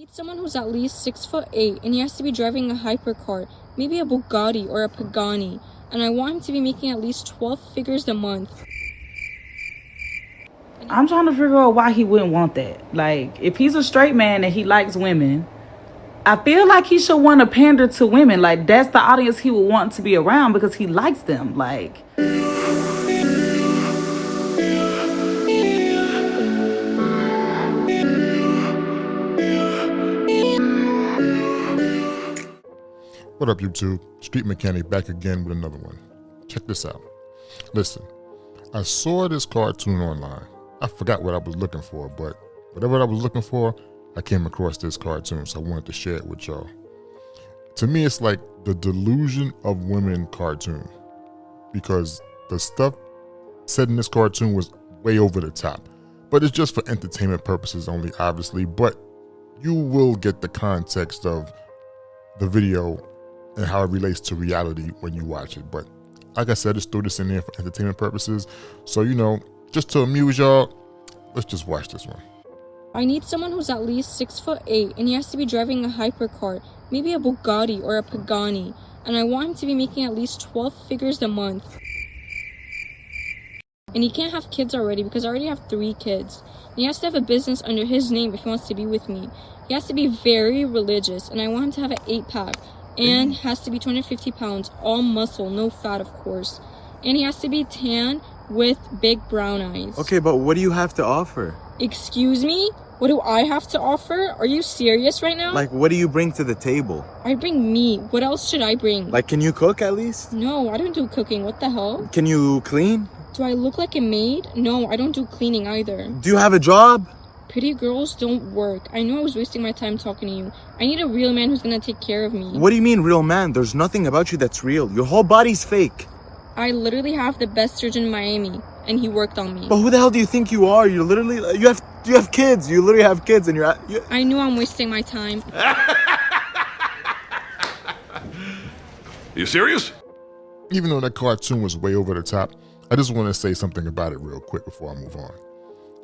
Need someone who's at least 6'8" and he has to be driving a hypercar, maybe a Bugatti or a Pagani, and I want him to be making at least 12 figures a month. I'm trying to figure out why he wouldn't want that. Like, if he's a straight man and he likes women, I feel like he should want to pander to women. Like, that's the audience he would want to be around because he likes them. Like, what up, YouTube? Street Mechanic back again with another one. Check this out. Listen, I saw this cartoon online. I forgot what I was looking for, but whatever I was looking for, I came across this cartoon, so I wanted to share it with y'all. To me, it's like the Delusion of Women cartoon, because the stuff said in this cartoon was way over the top, but it's just for entertainment purposes only, obviously, but you will get the context of the video and how it relates to reality when you watch it. But like I said, just threw this in there for entertainment purposes. So, you know, just to amuse y'all, let's just watch this one. I need someone who's at least 6'8" and he has to be driving a hypercar, maybe a Bugatti or a Pagani, and I want him to be making at least 12 figures a month. And he can't have kids already because I already have 3 kids. And he has to have a business under his name if he wants to be with me. He has to be very religious, and I want him to have an 8-pack. And has to be 250 pounds, all muscle, no fat, of course. And he has to be tan with big brown eyes. Okay, but what do you have to offer? Excuse me? What do I have to offer? Are you serious right now? Like, what do you bring to the table? I bring meat. What else should I bring? Like, can you cook at least? No, I don't do cooking. What the hell? Can you clean? Do I look like a maid? No, I don't do cleaning either. Do you have a job? Pretty girls don't work. I know I was wasting my time talking to you. I need a real man who's gonna take care of me. What do you mean, real man? There's nothing about you that's real. Your whole body's fake. I literally have the best surgeon in Miami, and he worked on me. But who the hell do you think you are? You're literally, you have kids. You literally have kids, and you're I knew I'm wasting my time. You serious? Even though that cartoon was way over the top, I just want to say something about it real quick before I move on.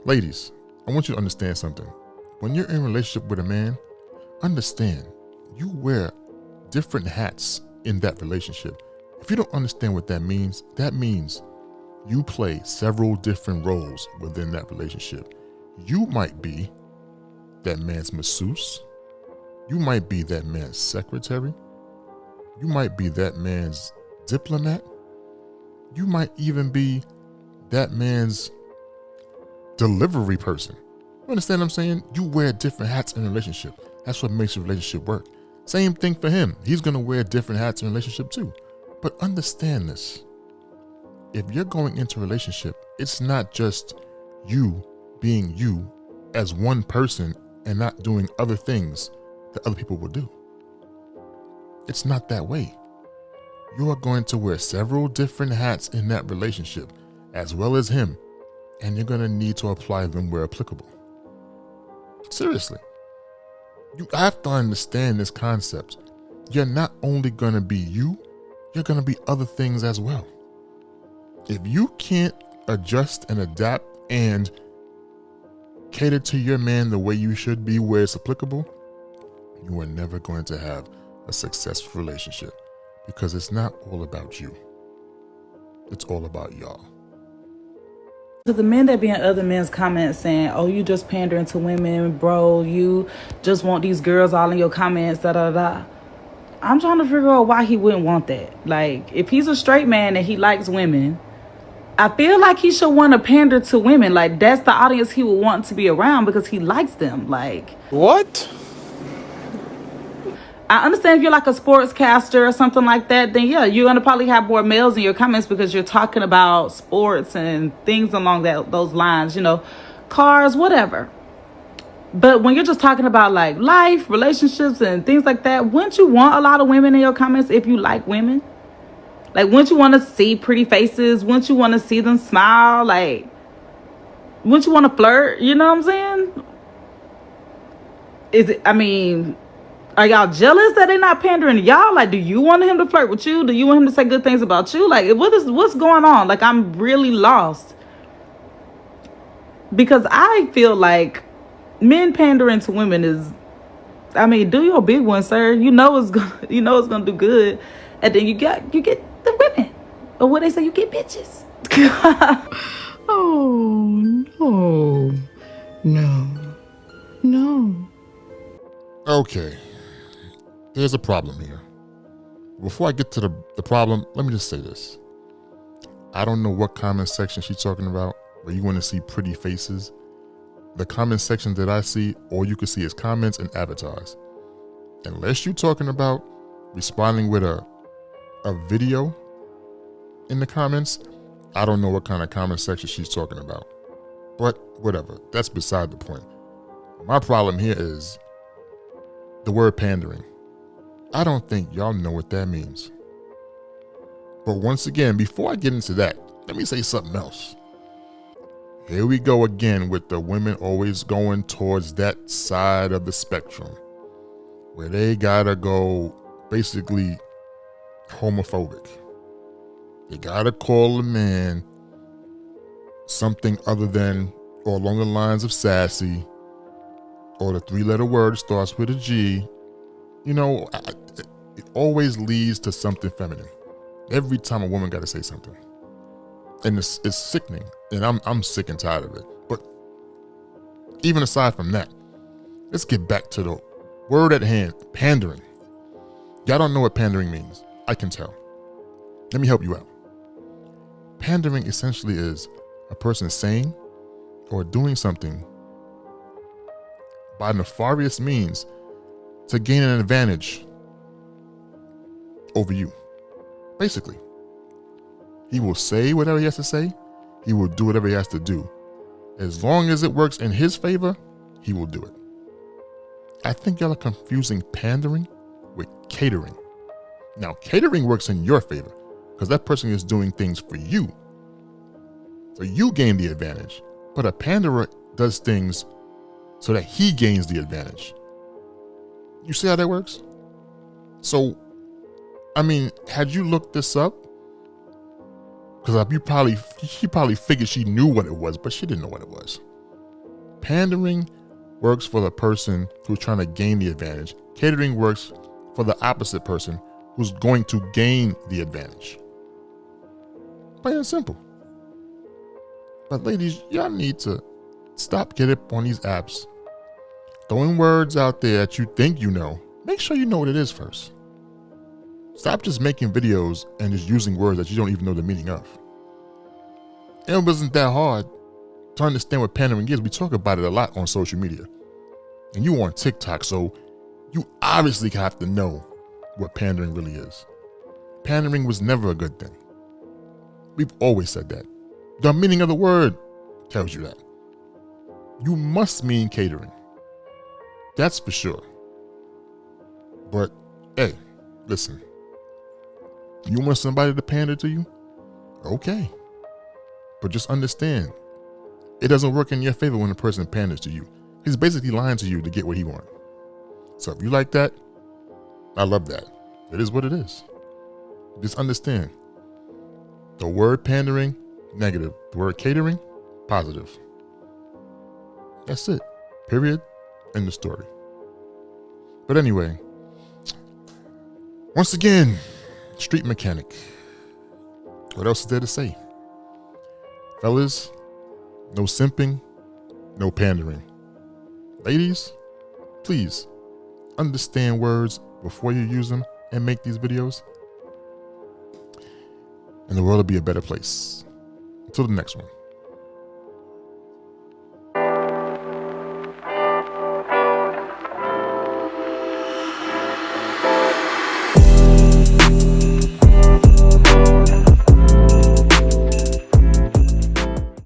Ladies, I want you to understand something. When you're in a relationship with a man, understand you wear different hats in that relationship. If you don't understand what that means you play several different roles within that relationship. You might be that man's masseuse. You might be that man's secretary. You might be that man's diplomat. You might even be that man's delivery person. You understand what I'm saying? You wear different hats in a relationship. That's what makes a relationship work. Same thing for him. He's going to wear different hats in a relationship too. But understand this. If you're going into a relationship, it's not just you being you as one person and not doing other things that other people will do. It's not that way. You are going to wear several different hats in that relationship as well as him, and you're going to need to apply them where applicable. Seriously. You have to understand this concept. You're not only going to be you, you're going to be other things as well. If you can't adjust and adapt and cater to your man the way you should be where it's applicable, you are never going to have a successful relationship, because it's not all about you. It's all about y'all. to the men that be in other men's comments saying, oh, you just pandering to women, bro, you just want these girls all in your comments, da-da-da. I'm trying to figure out why he wouldn't want that. Like, if he's a straight man and he likes women, I feel like he should want to pander to women. Like, that's the audience he would want to be around because he likes them. Like, What? I understand if you're like a sportscaster or something like that, then yeah, you're going to probably have more males in your comments because you're talking about sports and things along those lines, you know, cars, whatever. But when you're just talking about like life, relationships and things like that, wouldn't you want a lot of women in your comments if you like women? Like, wouldn't you want to see pretty faces? Wouldn't you want to see them smile? Like, wouldn't you want to flirt? You know what I'm saying? Are y'all jealous that they're not pandering to y'all? Like, do you want him to flirt with you? Do you want him to say good things about you? Like, what's going on? Like, I'm really lost. Because I feel like men pandering to women is I mean, do your big one, sir. You know it's gonna do good. And then you get the women. Or what they say, you get bitches. Oh, no. No. No. Okay, there's a problem here. Before I get to the problem, let me just say this. I don't know what comment section she's talking about, where you want to see pretty faces. The comment section that I see, all you can see is comments and avatars. Unless you're talking about responding with a video in the comments, I don't know what kind of comment section she's talking about. But whatever, that's beside the point. My problem here is the word pandering. I don't think y'all know what that means. But once again, before I get into that, let me say something else. Here we go again with the women always going towards that side of the spectrum where they gotta go basically homophobic. They gotta call a man something other than or along the lines of sassy, or the 3-letter word starts with a G. You know, it always leads to something feminine. Every time a woman got to say something. And it's sickening. And I'm sick and tired of it. But even aside from that, let's get back to the word at hand, pandering. Y'all don't know what pandering means. I can tell. Let me help you out. Pandering essentially is a person saying or doing something by nefarious means to gain an advantage over you. Basically, he will say whatever he has to say. He will do whatever he has to do. As long as it works in his favor, he will do it. I think y'all are confusing pandering with catering. Now, catering works in your favor because that person is doing things for you. So you gain the advantage. But a panderer does things so that he gains the advantage. You see how that works? So, I mean, had you looked this up? Because she probably figured she knew what it was, but she didn't know what it was. Pandering works for the person who's trying to gain the advantage. Catering works for the opposite person who's going to gain the advantage. Plain and simple. But ladies, y'all need to stop getting up on these apps, throwing words out there that you think you know. Make sure you know what it is first. Stop just making videos and just using words that you don't even know the meaning of. It wasn't that hard to understand what pandering is. We talk about it a lot on social media. And you on TikTok, so you obviously have to know what pandering really is. Pandering was never a good thing. We've always said that. The meaning of the word tells you that. You must mean catering. That's for sure. But, hey, listen. You want somebody to pander to you? Okay. But just understand, it doesn't work in your favor when a person panders to you. He's basically lying to you to get what he wants. So if you like that, I love that. It is what it is. Just understand, the word pandering, negative. The word catering, positive. That's it. Period. End of story. But anyway, once again, street mechanic. What else is there to say? Fellas, no simping, no pandering. Ladies, please understand words before you use them and make these videos, and the world will be a better place. Until the next one.